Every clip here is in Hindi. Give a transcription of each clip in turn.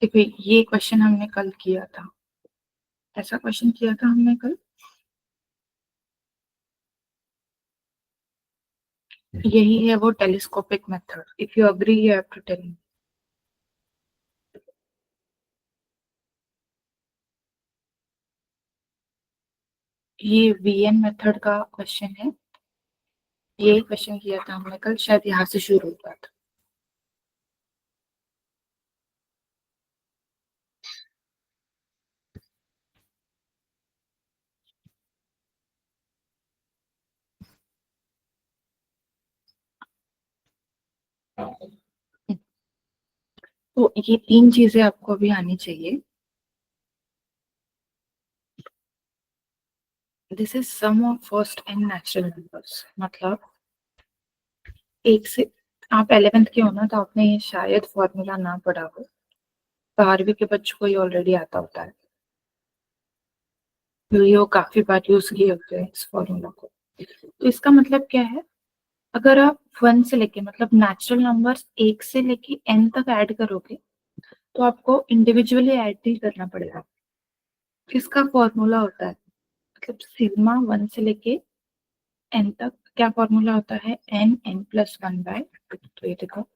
देखो ये क्वेश्चन हमने कल किया था, ऐसा क्वेश्चन किया था हमने कल। यही है वो telescopic method. If you agree you have to tell me. ये वीएन मेथड का क्वेश्चन है। ये क्वेश्चन किया था हमने कल, शायद यहाँ से शुरू हुआ था। तो ये तीन चीजें आपको अभी आनी चाहिए। This is sum of first n natural numbers. मतलब एक से, आप 11th के हो ना, तो आपने ये शायद फॉर्मूला ना पढ़ा हो। 12वीं के बच्चों को ये ऑलरेडी आता होता है, तो ये काफी बार यूज किए होते हैं इस फॉर्मूला को। तो इसका मतलब क्या है, अगर आप 1 से लेके, मतलब नेचुरल नंबर्स 1 से लेके n तक ऐड करोगे, तो आपको इंडिविजुअली ऐड नहीं करना पड़ेगा। इसका फॉर्मूला होता है, मतलब सिग्मा 1 से लेके n तक क्या फॉर्मूला होता है, n+1/2। तो ये देखो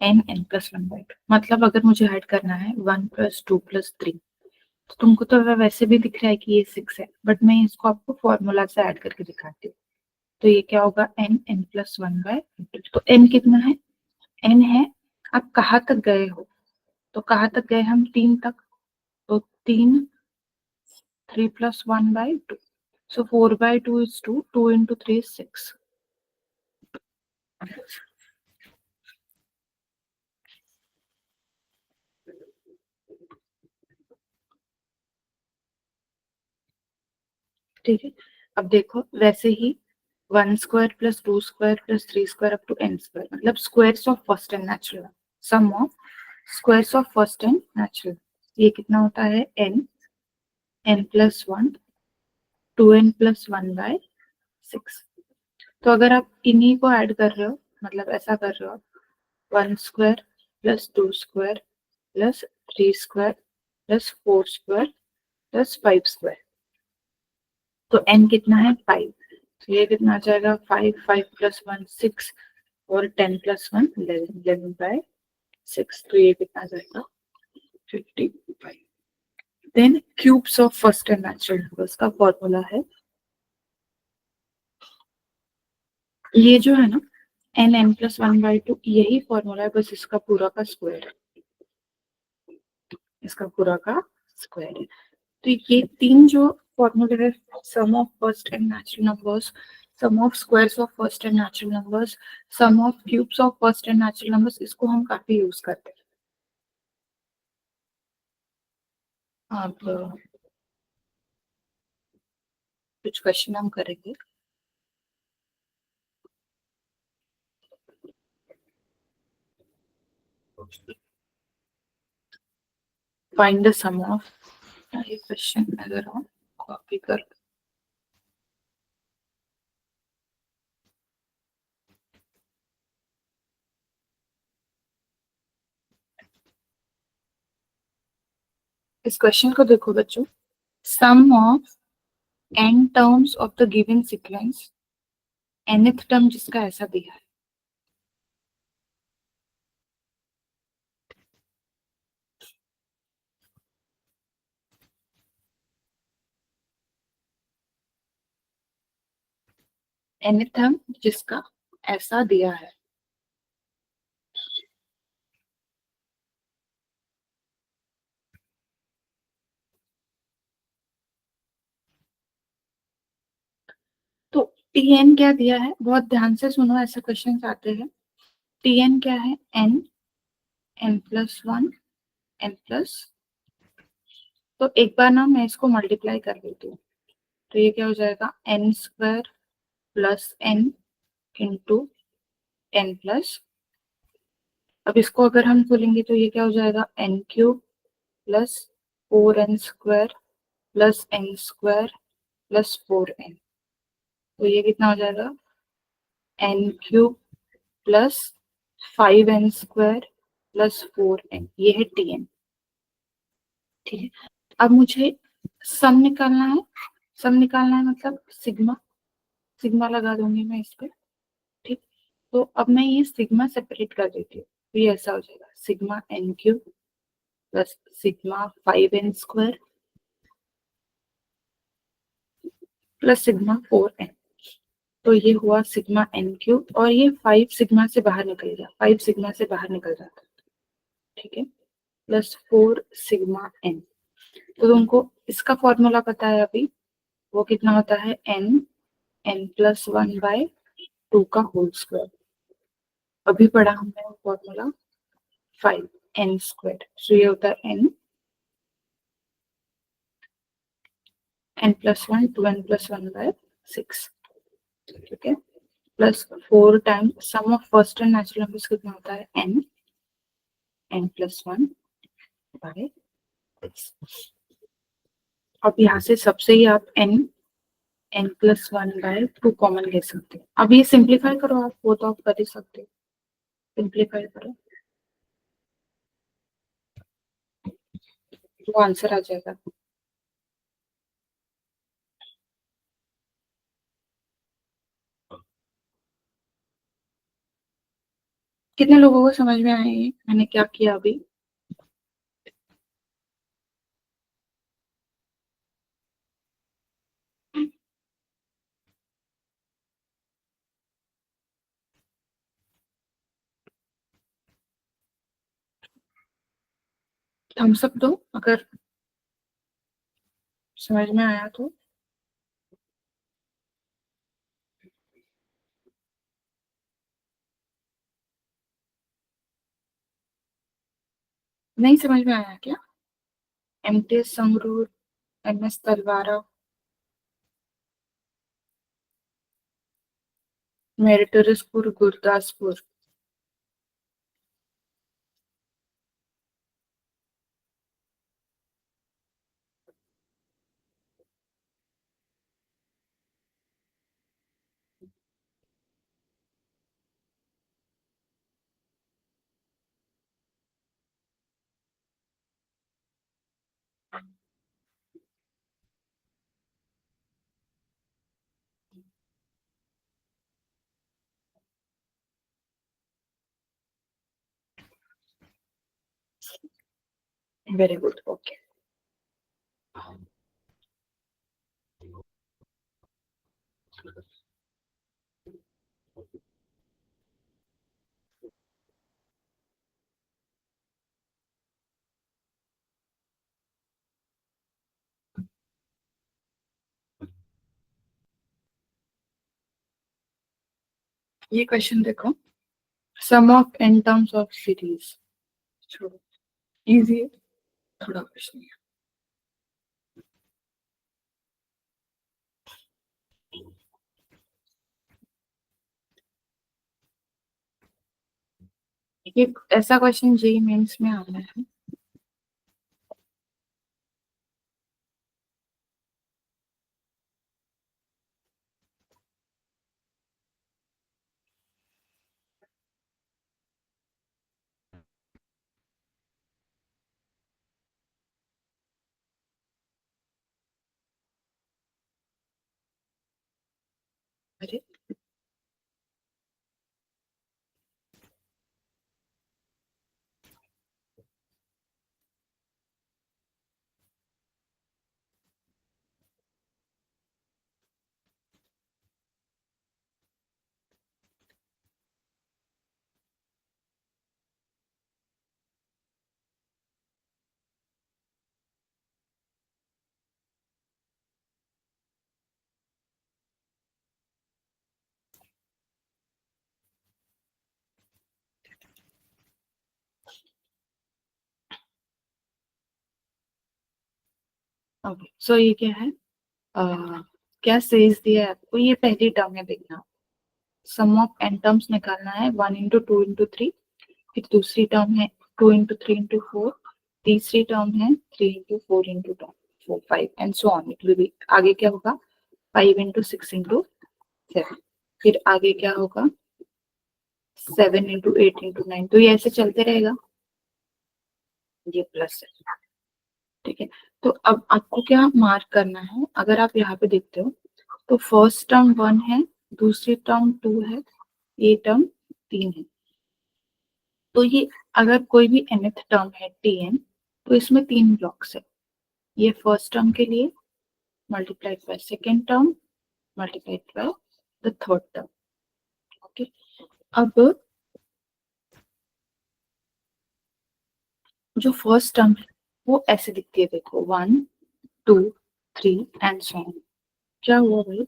n+1/2, मतलब अगर मुझे ऐड करना है 1+2+3, तो तुमको तो वैसे भी दिख रहा है कि ये 6 है, बट मैं इसको आपको फॉर्मूला से ऐड करके दिखाती हूँ। तो ये क्या होगा, n+1/2। तो n कितना है, n है, आप कहाँ तक गए हो, तो कहाँ तक गए हम, 3 तक। तो 3, 3+1/2, so 4/2 is 2, 2 into 3 is 6। ठीक है, अब देखो वैसे ही 1² + 2² + 3² up to n², मतलब squares of first n natural, sum of squares of first n natural. ये कितना होता है, n+1, 2n+1/6। तो अगर आप इन्हीं को ऐड कर रहे हो, मतलब ऐसा कर रहे हो, 1² + 2² + 3² + 4² + 5², तो n कितना है, 5। तो ये कितना आ जाएगा, 5, 5+1 6, और 10+1 11, 11/6। तो ये कितना आ जाएगा, 55। Then cubes of first n natural numbers का फॉर्मूला है, ये जो है ना, n+1/2, यही फॉर्मूला है, बस इसका पूरा का स्क्वायर है, इसका पूरा का स्क्वायर है। तो ये तीन जो फॉर्मूले है, sum of first n natural numbers, sum of squares of first n natural numbers, sum of cubes of first n natural numbers, इसको हम काफी यूज करते हैं। अब कुछ क्वेश्चन हम करेंगे। फाइंड द सम ऑफ, ये क्वेश्चन मैं जरा कॉपी कर, इस क्वेश्चन को देखो बच्चों, sum of n terms of the given sequence, nth term जिसका ऐसा दिया है, nth टर्म जिसका ऐसा दिया है, तो tn क्या दिया है, बहुत ध्यान से सुनो, ऐसे क्वेश्चन आते हैं। tn क्या है, n, n+1, n प्लस, तो एक बार ना मैं इसको मल्टीप्लाई कर देती हूँ, तो ये क्या हो जाएगा, n² + n इंटू n+, अब इसको अगर हम खोलेंगे तो ये क्या हो जाएगा, n³ + 4n² + n² + 4n। तो ये कितना हो जाएगा, n³ + 5n² प्लस 4n, ये है Tn। ठीक है, अब मुझे सम निकालना है। सम निकालना है मतलब सिग्मा, सिग्मा लगा दूंगी मैं इस पे। ठीक, तो अब मैं ये सिग्मा सेपरेट कर देती हूँ, तो ये ऐसा हो जाएगा sigma N cube plus sigma 5n² plus sigma 4n। तो ये हुआ सिग्मा एन क्यूब, और ये 5 सिग्मा से बाहर निकल गया, 5 सिग्मा से बाहर निकल जाता। ठीक है, प्लस 4 सिग्मा एन। तो तुमको इसका फॉर्मूला पता है अभी, वो कितना होता है, n+1/2 का होल स्क्वायर। अभी पढ़ा हमने वो फॉर्मूला 5n²। तो ये होता है n+1 2n+1/6। ठीक है, plus 4 times sum of first n natural numbers कितना होता है, n+1/6। अब यहाँ से सबसे ही आप n+1/2 कॉमन ले सकते हैं। अब ये सिंप्लीफाई करो आप, वो तो आप कर ही सकते हो, सिंप्लीफाई करो तो आंसर आ जाएगा। कितने लोगों को समझ में आया ये मैंने क्या किया अभी? थम्स अप दो अगर समझ में आया तो। नहीं समझ में आया क्या? एमटीएस संगरूर, एमएस तलवारा, मेरिटोरियसपुर गुरदासपुर। Very good, okay. ये क्वेश्चन देखो, sum of n terms of series, छोड़ो, इजी है थोड़ा क्वेश्चन। ये ऐसा क्वेश्चन जेई मेंस में आना है। अरे ओके, सो ये क्या है, क्या सेज दिया है आपको, ये पहली टर्म है, देखना सम ऑफ एन टर्म्स निकालना है, 1 × 2 × 3। फिर दूसरी टर्म है 2 × 3 × 4। तीसरी टर्म है 3 × 4 × 2 5 and so on it will be. आगे क्या होगा, 5 × 6 × 7। फिर आगे क्या होगा, 7 × 8 × 9। तो ये ऐसे चलते रहेगा। ये प्लस है, ठीक है। तो अब आपको क्या मार्क करना है, अगर आप यहाँ पे देखते हो तो फर्स्ट टर्म 1 है, दूसरी टर्म 2 है, ये टर्म 3 है। तो ये अगर कोई भी nth टर्म है tn, तो इसमें 3 ब्लॉक्स है। ये फर्स्ट टर्म के लिए multiplied by second term multiplied by the third term, okay. अब जो फर्स्ट टर्म है वो ऐसे दिखती है, देखो 1 2 3 एंड सो ऑन। क्या हुआ भाई?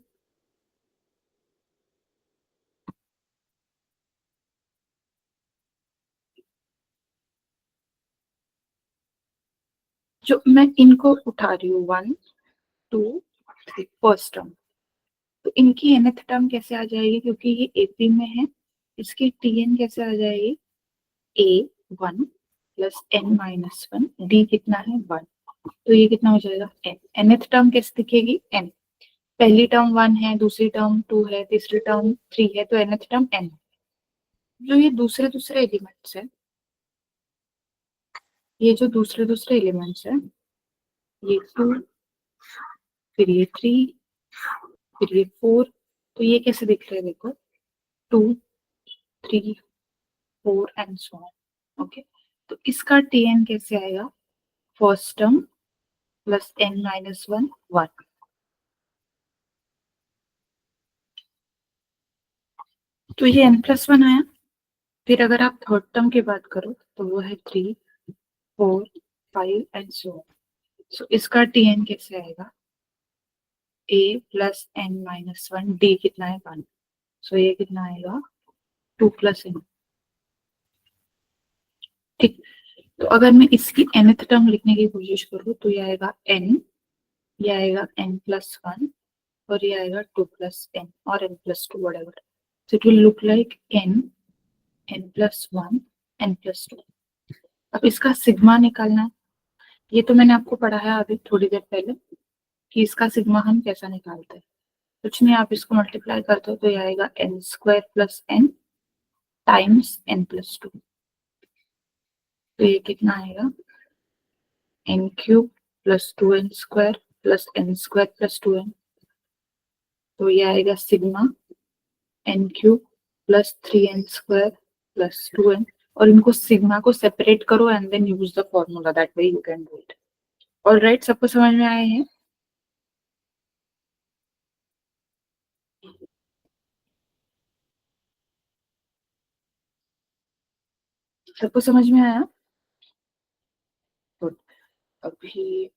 जो मैं इनको उठा रही हूँ 1 2 3 फर्स्ट टर्म, तो इनकी nth टर्म कैसे आ जाएगी, क्योंकि ये एपी में है, इसकी टीएन कैसे आ जाएगी, ए 1 प्लस एन माइनस 1, डी कितना है 1, तो ये कितना हो जाएगा एन। nth टर्म कैसे दिखेगी, एन। पहली टर्म 1 है, दूसरी टर्म 2 है, तीसरी टर्म 3 है, तो nth टर्म एन। जो ये दूसरे दूसरे एलिमेंट्स है, ये जो दूसरे दूसरे एलिमेंट्स है, ये 2, फिर ये 3, फिर ये 4, तो ये कैसे दिख रहे हैं, देखो 2 3 4 एंड सो ऑन, ओके। तो इसका टीएन कैसे आएगा, first term plus N minus 1 1, तो ये n प्लस 1 आया। फिर अगर आप थर्ड टर्म की बात करो तो वो है 3 4 5 एंड सो ऑन। सो इसका टीएन कैसे आएगा, a plus N minus 1, D कितना है 1, सो ये कितना आएगा 2 प्लस एन, ठीक। तो अगर मैं इसकी nth टर्म लिखने की कोशिश करूँ तो ये आएगा n, ये आएगा n प्लस 1, और ये आएगा 2 प्लस एन और n plus 2 whatever. So it will look like n n plus 1 n plus 2। अब इसका सिग्मा निकालना है, ये तो मैंने आपको पढ़ाया अभी थोड़ी देर पहले कि इसका सिग्मा हम कैसा निकालते हैं। कुछ नहीं, आप इसको मल्टीप्लाई करते हो तो ये आएगा n square plus n times n plus 2, तो ये कितना आएगा n cube plus 2n square plus n square plus 2n, तो ये आएगा sigma n cube plus 3n square plus 2n। और इनको सिग्मा को सेपरेट करो and then use the formula, that way you can do it. Alright, सबको समझ में आए हैं? सबको समझ में आया? गुड। अभी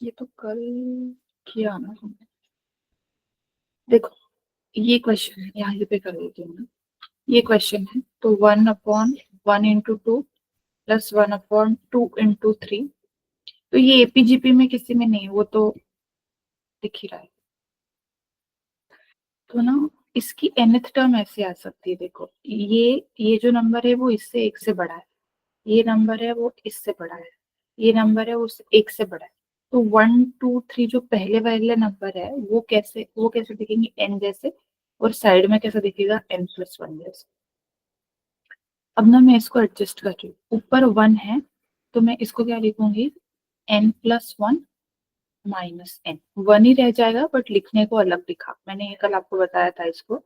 ये तो कल किया ना हमने। देखो ये क्वेश्चन है, यहाँ पे कर देती हूँ ना। ये क्वेश्चन है तो 1/1 इंटू 2 प्लस 1/2 इंटू 3, तो ये एपीजीपी में किसी में नहीं है, वो तो दिख ही रहा है। तो ना इसकी nth टर्म ऐसे आ सकती है, देखो ये जो नंबर है वो इससे एक से बड़ा है, ये नंबर है वो इससे बड़ा है, ये नंबर है वो उससे एक से बड़ा है। तो 1 2 3 जो पहले वाले नंबर है वो कैसे दिखेंगे, n जैसे, और साइड में कैसा दिखेगा, n प्लस 1 जैसे। अब ना मैं इसको एडजस्ट कर रही हूँ, ऊपर 1 है तो मैं इसको क्या लिखूंगी, n प्लस 1 माइनस n, 1 ही रह जाएगा बट लिखने को अलग लिखा। मैंने ये कल आपको बताया था, इसको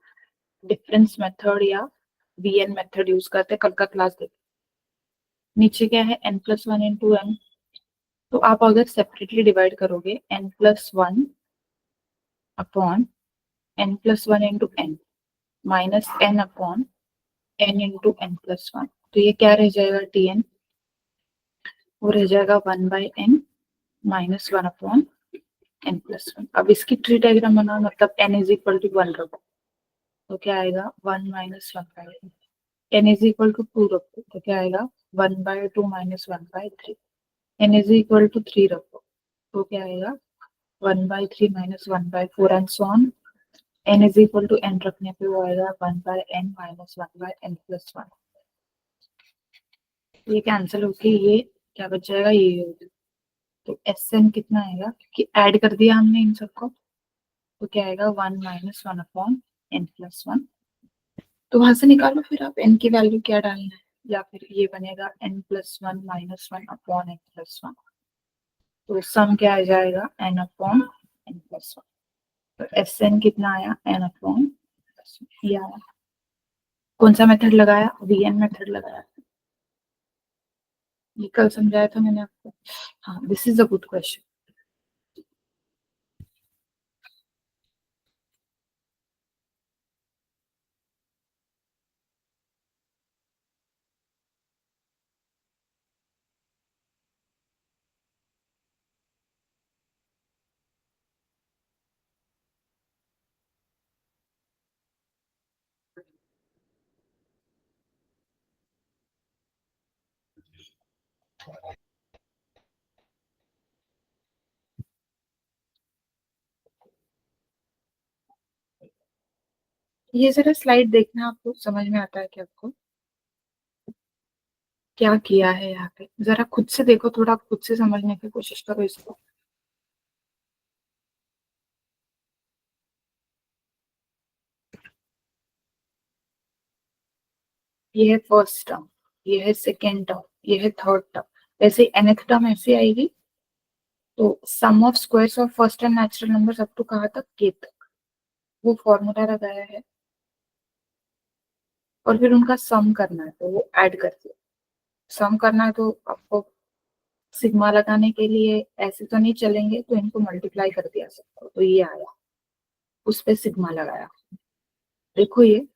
डिफरेंस मेथड या वीएन मेथड यूज करते, कल का क्लास देख। नीचे क्या है, n+1 × n, तो आप अगर सेपरेटली डिवाइड करोगे n+1/n+1 × n माइनस n/n/n+1, तो ये क्या रह जाएगा, टीएन, वो रह जाएगा 1/n माइनस 1/n+1। अब इसकी ट्री डायग्राम बनाओ, मतलब n इज इक्वल टू 1 रखो, तो क्या आएगा 1 minus 1/n, n is equal to 2 रखो तो क्या आएगा 1/2 minus 1/3, n is equal to 3 रखो तो क्या आएगा 1/3 minus 1/4 and so on. n is equal to n रखने पे वो आएगा 1/n माइनस 1/n+1। ये कैंसिल होके ये क्या बच जाएगा, ये होगा। तो एस एन कितना आएगा, कि ऐड कर दिया हमने इन सबको, तो क्या आएगा 1 माइनस 1 अपॉन n प्लस 1। तो वहां से निकालो फिर आप n की वैल्यू क्या डालना है, या फिर ये बनेगा n plus 1 minus 1 upon n plus 1। तो सम क्या आ जाएगा n अपॉन n प्लस 1। तो एस एन कितना आया n अपॉन ये आया। कौन सा मेथड लगाया, वीएन मेथड लगाया। ये कल समझाया था मैंने आपको। हाँ, this is a good question. ये जरा स्लाइड देखना, आपको समझ में आता है कि आपको क्या किया है यहाँ पे। जरा खुद से देखो, थोड़ा खुद से समझने की कोशिश करो इसको। ये है फर्स्ट टर्म, ये है सेकेंड टर्म, ये है थर्ड टर्म। ऐसे nth टर्म ऐसे आएगी। तो sum of squares of first n natural numbers up to कहाँ तक, के तक, वो फॉर्मूला लगाया है। और फिर उनका सम करना है, तो वो ऐड करते हैं। सम करना है तो आपको सिग्मा लगाने के लिए ऐसे तो नहीं चलेंगे, तो इनको मल्टीप्लाई कर दिया सबको, तो ये आया। उस पे सिग्मा लगाया। देखो ये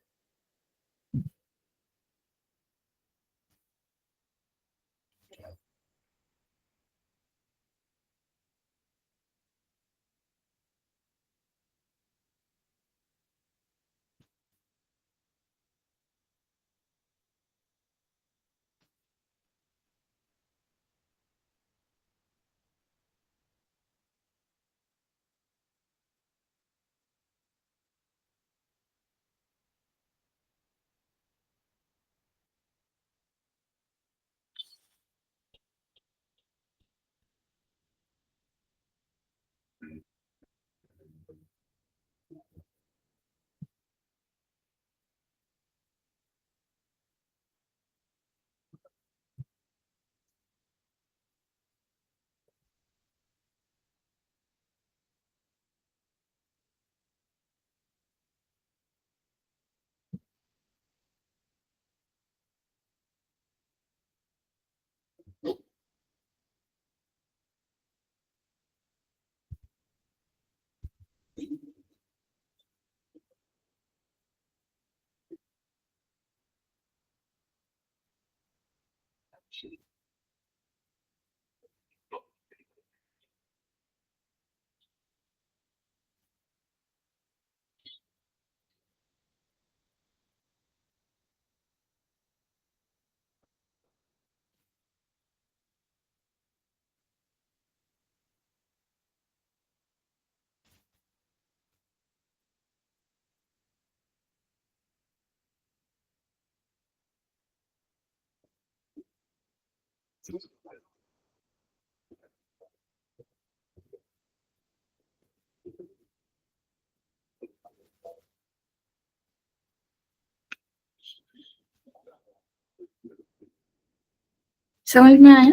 समझ में आया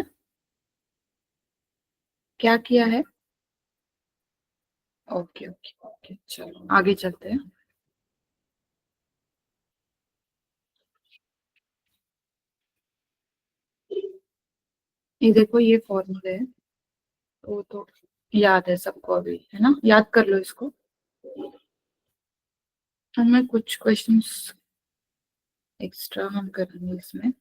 क्या किया है। ओके ओके ओके, चलो आगे चलते हैं। ये देखो ये फॉर्मूले है, तो याद है सबको अभी, है ना, याद कर लो इसको। हमें कुछ क्वेश्चंस एक्स्ट्रा हम करेंगे इसमें।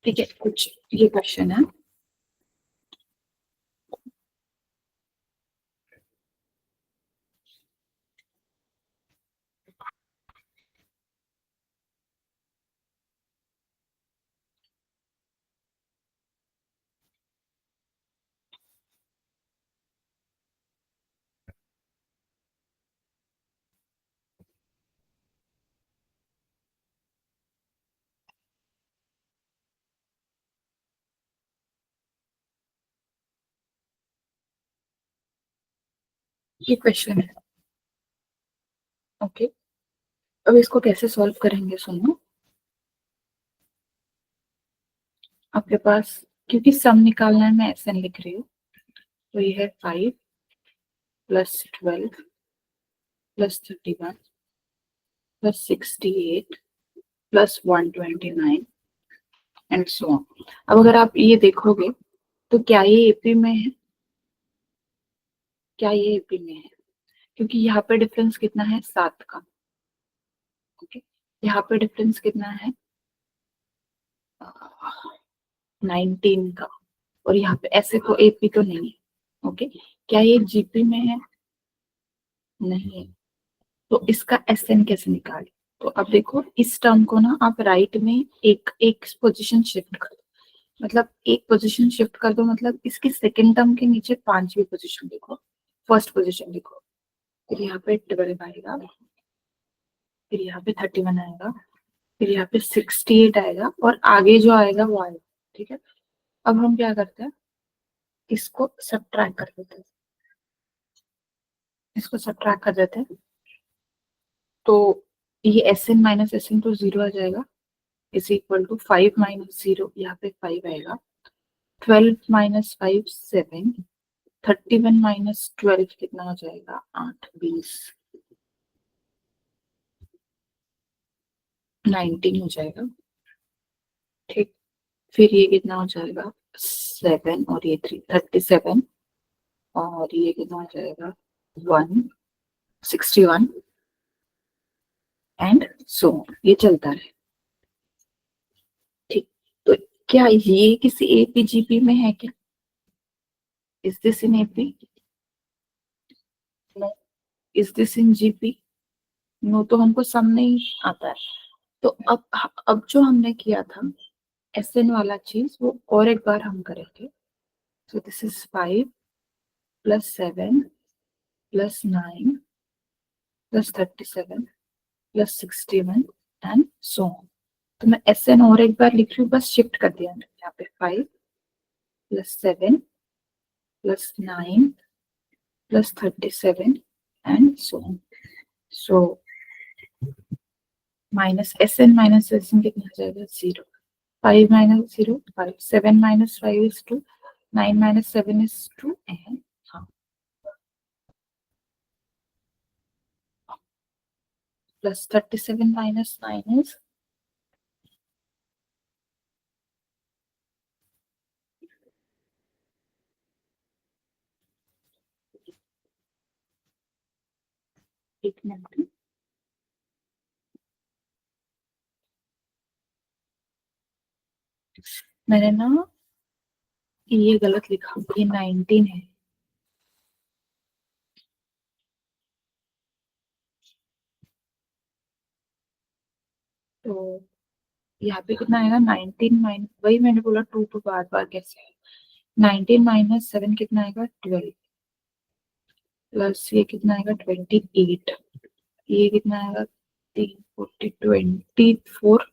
ठीक है, कुछ ये क्वेश्चन है। ये क्वेश्चन है। ओके, अब इसको कैसे सॉल्व करेंगे सुनो। आपके पास, क्योंकि सम निकालना है, मैं SN लिख रही हूँ। तो ये है 5 plus 12 plus 31 plus 68 plus 129 and so on. अब अगर आप ये देखोगे तो क्या ये AP में है? क्या ये AP में है? क्योंकि यहाँ पे डिफरेंस कितना है, 7 का। ओके, यहाँ पे डिफरेंस कितना है, 19 का। और यहाँ पे ऐसे तो AP तो नहीं है। ओके, क्या ये GP में है? नहीं है। तो इसका SN कैसे निकाले? तो अब देखो, इस टर्म को ना आप राइट में एक एक पोजीशन शिफ्ट कर दो। मतलब एक पोजीशन शिफ्ट कर दो, मतलब इसकी सेकंड टर्म के नीचे 5वीं पोजीशन लिखो, फर्स्ट पोजीशन लिखो। फिर यहाँ पे 12 आएगा, फिर यहाँ पे 31 आएगा, फिर यहाँ पे 68 आएगा, और आगे जो आएगा वो आएगा। ठीक है, अब हम क्या करते हैं, इसको सब्ट्रैक्ट कर देते हैं। इसको सब्ट्रैक्ट कर देते हैं तो ये SN माइनस SN तो 0 आ जाएगा, इज इक्वल टू 5 माइनस 0, यहाँ पे 5 आएगा। 12 माइनस 5 7, 31 माइनस 12 कितना हो जाएगा, 8 20 19 हो जाएगा। ठीक, फिर ये कितना हो जाएगा, 7 और ये 3 37, और ये कितना हो जाएगा, 1 61 एंड सो ये चलता है। ठीक, तो क्या ये किसी APGP में है क्या? Is this in AP? No. Is this in GP? No, तो हमको सम नहीं आता है। तो अब जो हमने किया था SN वाला चीज, वो और एक बार हम करेंगे। So this is 5 plus 7 plus 9 plus 37 plus 61 and so on. तो मैं SN और एक बार लिख रही हूँ, बस शिफ्ट कर दिया मैंने यहाँ पे। 5 plus 7 plus 9 plus 37 and so on. So minus SN कितना हो जाएगा, 0। 5 minus 0 5, 7 minus 5 is 2, 9 minus 7 is 2, and हाँ, plus 37 minus 9 is एक मिनट, मैंने ना ये गलत लिखा, ये 19 है। तो यहाँ पे कितना आएगा, 19 माइनस, वही मैंने बोला 2 टू बार बार कैसे है। 19 माइनस 7 कितना आएगा, 12 प्लस ये कितना आएगा, 28, ये कितना आएगा, 3 40 24,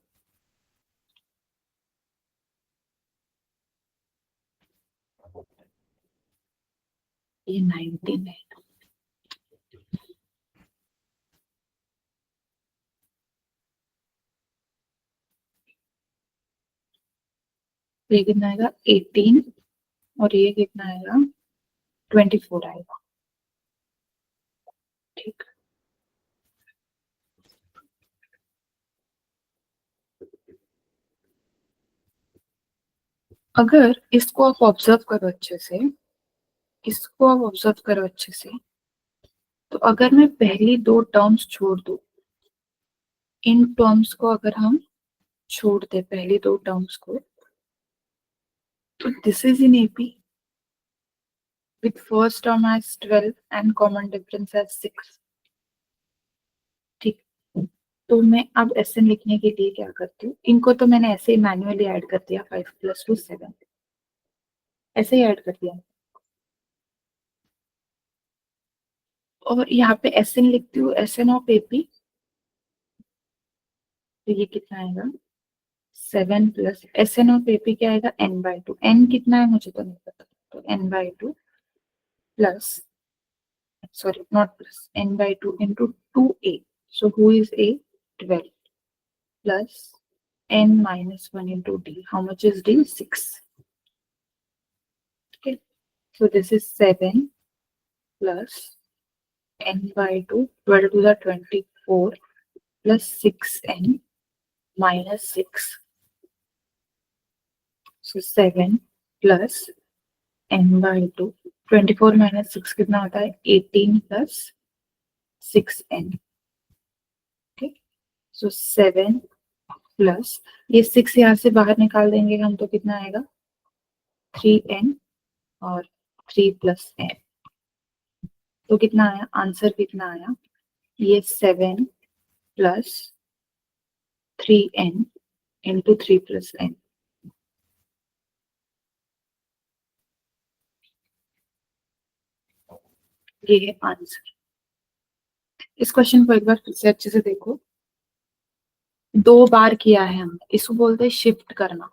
ये 19 है। ये कितना आएगा, 18, और ये कितना आएगा, 24 आएगा। ठीक, अगर इसको आप ऑब्जर्व करो अच्छे से, इसको आप ऑब्जर्व करो अच्छे से, तो अगर मैं पहली दो टर्म्स छोड़ दूं, इन टर्म्स को अगर हम छोड़ दे, पहली दो टर्म्स को, तो this is in AP with first term as 12 and common difference as 6। ठीक, तो मैं अब SN लिखने के लिए क्या करती हूँ, इनको तो मैंने ऐसे ही मैन्युअली ऐड कर दिया, 5 प्लस 2 7, ऐसे ही ऐड कर दिया। और यहाँ पे SN लिखती हूँ, SN ऑफ AP, तो ये कितना आएगा, 7 प्लस SN ऑफ AP क्या आएगा, n/2। n कितना है मुझे तो नहीं पता, तो n/2 plus sorry, not plus, n by 2 into 2a. So who is a? 12 plus n minus 1 into d. How much is d? 6. Okay, so this is 7 plus n by 2, 12 to the 24 plus 6n minus 6. So 7 plus n by 2, 24 minus 6 कितना होता है? 18 plus 6n. Okay, so 7 plus ये 6 यहाँ से बाहर निकाल देंगे हम तो कितना आएगा? 3n और 3 प्लस n, तो कितना आया? आंसर कितना आया? ये 7 plus 3n into 3 plus n. ये है आंसर. इस क्वेश्चन को एक बार फिर से अच्छे से देखो. 2 बार किया है हमने, इसको बोलते हैं शिफ्ट करना.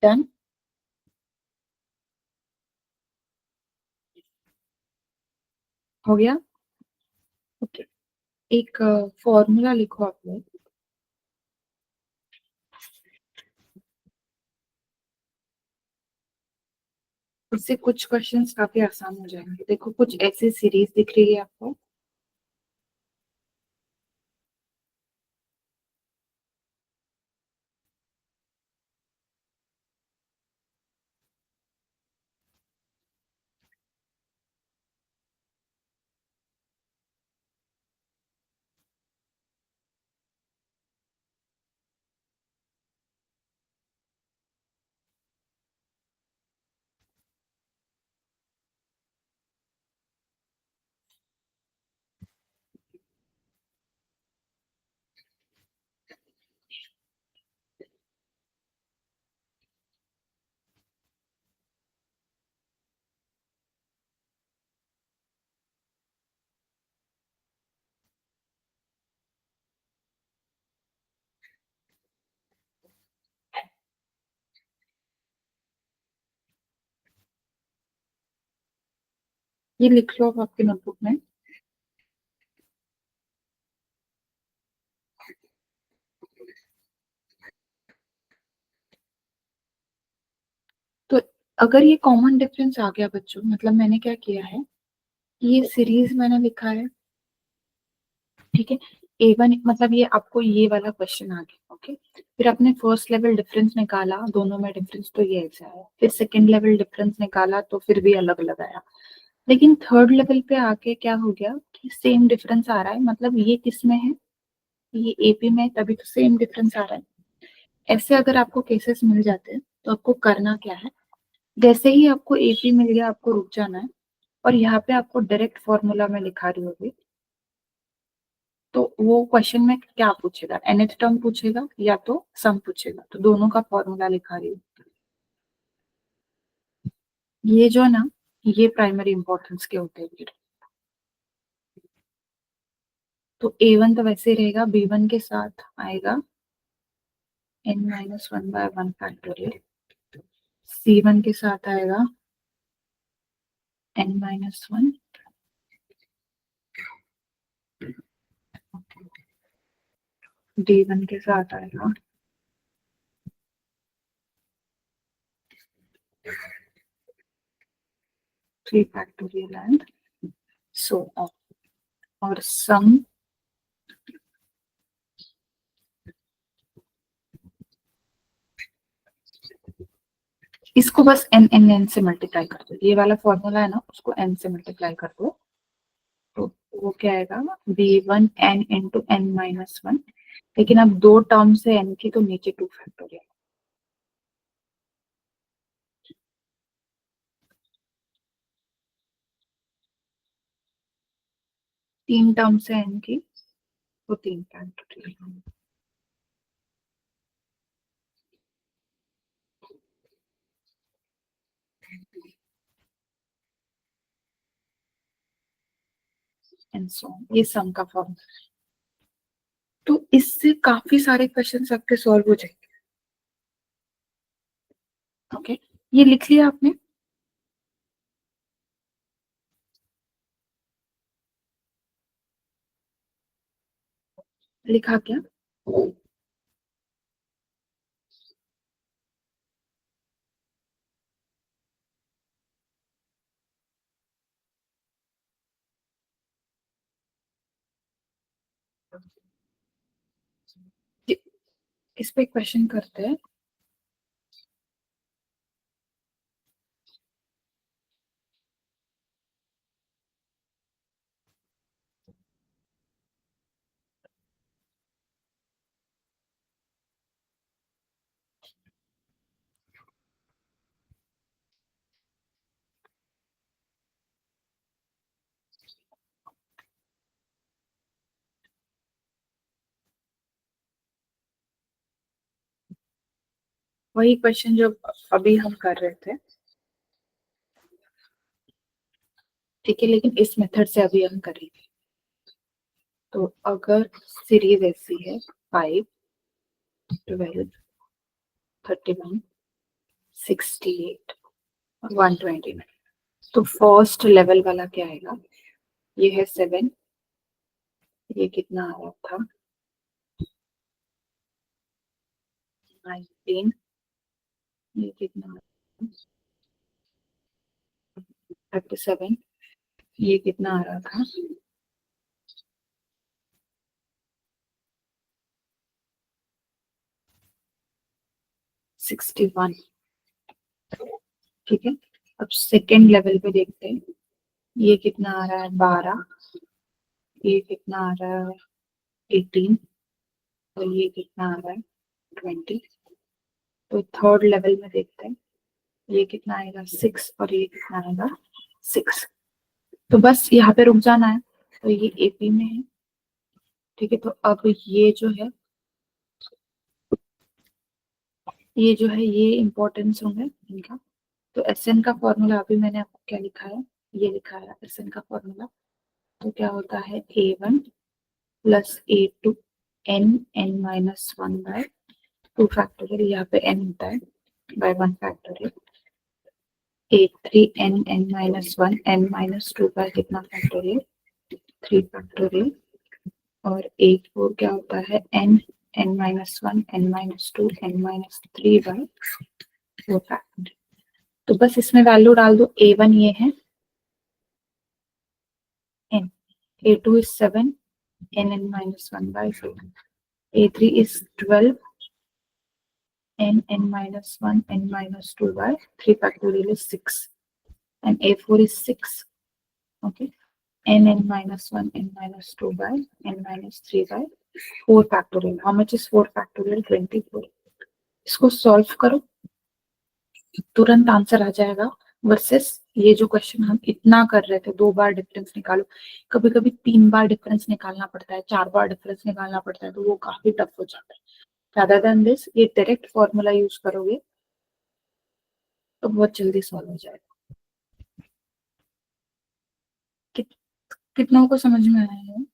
डन हो गया. ओके, एक फॉर्मूला लिखो आप लोग. उससे कुछ क्वेश्चंस काफी आसान हो जाएंगे. देखो कुछ ऐसी सीरीज दिख रही है आपको. ये लिख लो आप आपके नोटबुक में. तो अगर ये कॉमन डिफरेंस आ गया बच्चों, मतलब मैंने क्या किया है, ये सीरीज मैंने लिखा है. ठीक है, A1 मतलब ये आपको ये वाला क्वेश्चन आ गया. ओके, फिर आपने फर्स्ट लेवल डिफरेंस निकाला, दोनों में डिफरेंस तो ये ऐसा है. फिर सेकंड लेवल डिफरेंस निकाला तो फिर भी अलग अलग आया. लेकिन थर्ड लेवल पे आके क्या हो गया कि सेम डिफरेंस आ रहा है. मतलब ये किस में है? ये AP में है, तभी तो सेम डिफरेंस आ रहा है. ऐसे अगर आपको केसेस मिल जाते हैं तो आपको करना क्या है, जैसे ही आपको एपी मिल गया आपको रुक जाना है, और यहाँ पे आपको डायरेक्ट फॉर्मूला में लिखा रही होगी, तो वो क्वेश्चन में क्या पूछेगा, nth टर्म पूछेगा या तो सम पूछेगा, तो दोनों का फॉर्मूला लिखा रही हूँ। ये जो ना, ये प्राइमरी इंपॉर्टेंस के होते हैं। तो A1 तो वैसे ही रहेगा, B1 के साथ आएगा n-1/1 फैक्टोरियल, C1 के साथ आएगा n-1, D1 के साथ आएगा three factorial and so on. और सम इसको बस n से मल्टीप्लाई कर दो, ये वाला फॉर्मूला है ना, उसको n से मल्टीप्लाई कर दो, तो वो क्या आएगा, b1 n इंटू n-1। लेकिन अब दो टर्म से n की, तो नीचे 2 फैक्टोरियल, 3 टर्म से n की, तो 3 फैक्टोरियल। एंड सो ऑन, ये सम का फॉर्मूला। तो इससे काफी सारे क्वेश्चन आपके सॉल्व हो जाएंगे। ओके, ये लिख लिया आपने? लिखा क्या? इस पे क्वेश्चन करते हैं। वही क्वेश्चन जो अभी हम कर रहे थे, ठीक है, लेकिन इस मेथड से अभी हम करेंगे। तो अगर सीरीज ऐसी है 5, 12, 31, 68, 129, तो फर्स्ट लेवल वाला क्या आएगा, ये है 7, ये कितना आ रहा था, 19, ये कितना, 37, ये कितना आ रहा था, 61। ठीक है, अब सेकेंड लेवल पे देखते हैं, ये कितना आ रहा है, 12, ये कितना आ रहा है, 18, और ये कितना आ रहा है, 20। तो थर्ड लेवल में देखते हैं, ये कितना आएगा, 6, और ये कितना आएगा, 6। तो बस यहाँ पे रुक जाना है। तो ये एपी में है, ठीक है। तो अब ये जो है ये इंपॉर्टेंस होंगे इनका। तो एस एन का फॉर्मूला अभी मैंने आपको क्या लिखा है, ये लिखा है एस एन का फॉर्मूला। तो क्या होता है, A1 plus A2 n(n-1)/2 factorial, यहाँ पे n होता है by 1 factorial, A3 n(n-1) n-2 by कितना फैक्टोरियल, 3 फैक्टोरियल, और A4 क्या होता है, n(n-1) n-2 n-3 bye 4 factorial. तो बस इसमें वैल्यू डाल दो, A1 ये है n, A2 is 7 n(n-1)/4, A3 is 12 n(n-1) n-2 by 3 factorial is 6, and A4 is 6. Okay, n(n-1) n-2 by n-3 by 4 factorial. How much is 4 factorial? 24. इसको सॉल्व करो, तुरंत आंसर आ जाएगा, वर्सेस ये जो क्वेश्चन हम इतना कर रहे थे, 2 बार डिफरेंस निकालो, कभी कभी 3 बार डिफरेंस निकालना पड़ता है, 4 बार डिफरेंस निकालना पड़ता है, तो वो काफी टफ हो जाता है। rather than this ये डायरेक्ट फॉर्मूला यूज करोगे तो बहुत जल्दी सॉल्व हो जाएगा। कि, कितनों को समझ में आया है?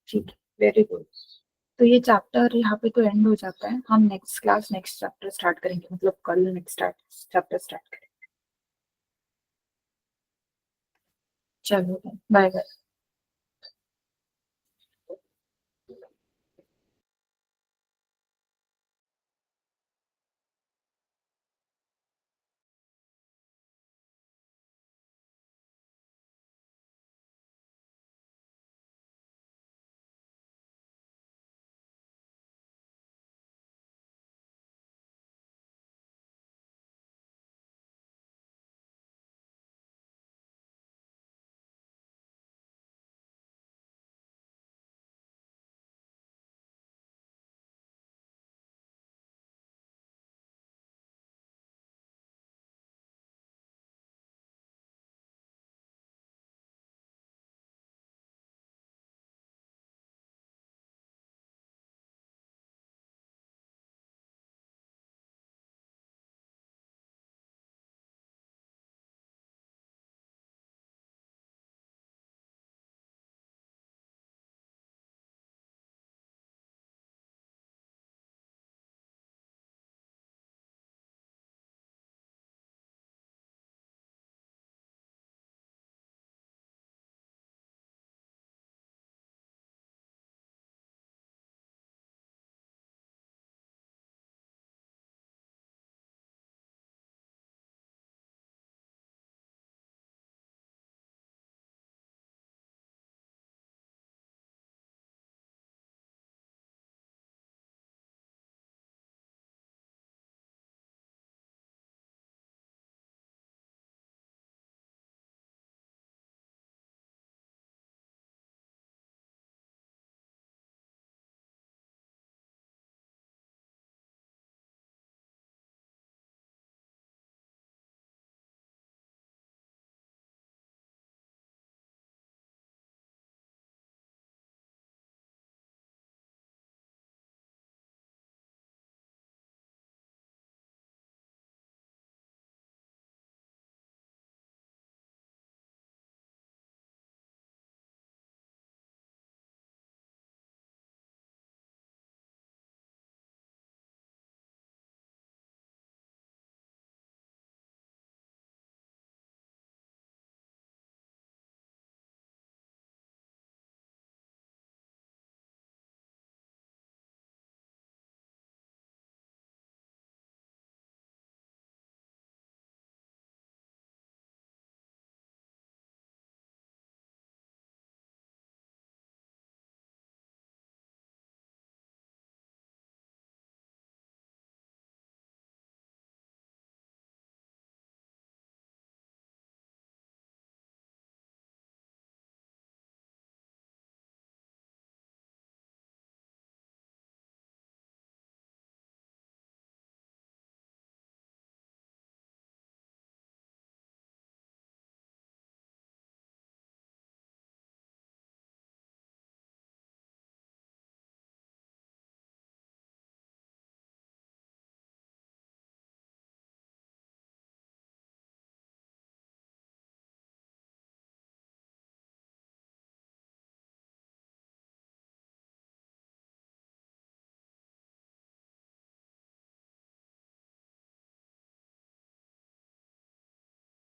ठीक है, वेरी गुड। तो ये चैप्टर यहाँ पे तो एंड हो जाता है, हम next class next chapter start करेंगे, मतलब कल नेक्स्ट चैप्टर स्टार्ट करेंगे। चलो बाय बाय।